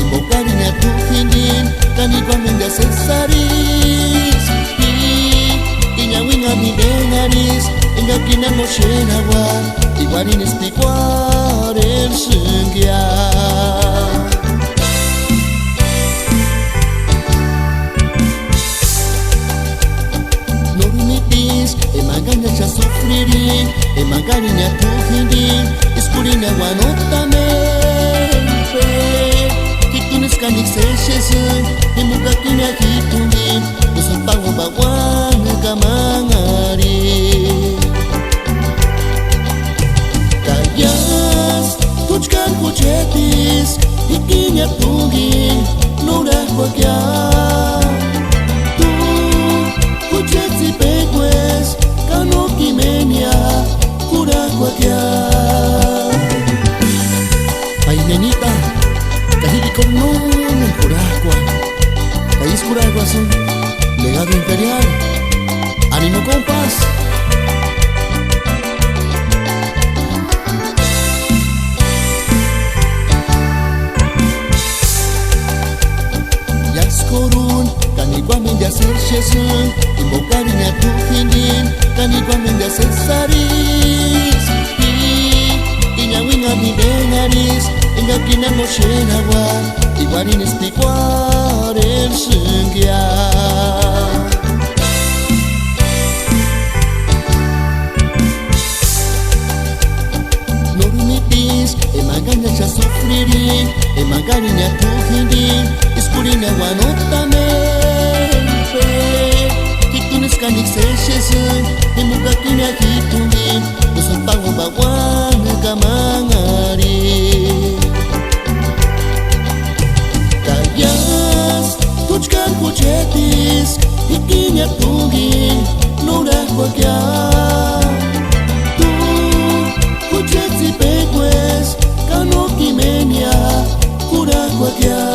Imbocarinya tu hindin Kani guamenda cesaris Iñawinga midenaris Engakina moshenawa Iguarines picuar el sengya Emaganya cha sufririn, emagarinya tu hindin, iskurina wanotamente. Kitunis kanik seshesun, imugakina hitunin, usun pangu bawan gamangari. Kayas, tuchkan kuchetis, ikinya tugin, nurah kwakya. Tu, kuchetsi pegues, Kano kimenia, cura cuaquia. Ay nenita, kahili con nombre curacua. País curacua son legado imperial. Ánimo compas. Yaskorun, kaniguamente hacer shesun, invocarinya tu hindin. Kaniguamente cesaris Iñawinga midenaris Engakina moshenawa Iguarines picuar el sengya Norumitis Emaganya cha sufririn Emagarinya tu hindin Iskurina wanotamente Kitunis kanik seshesun Imugakina hitunin Usun pangu bawan gamangari Kayas Tuchkan kuchetis Ikinya tugin Nurah kwakya Tu Kuchetsi pegues Kano kimenia Kurah kwakya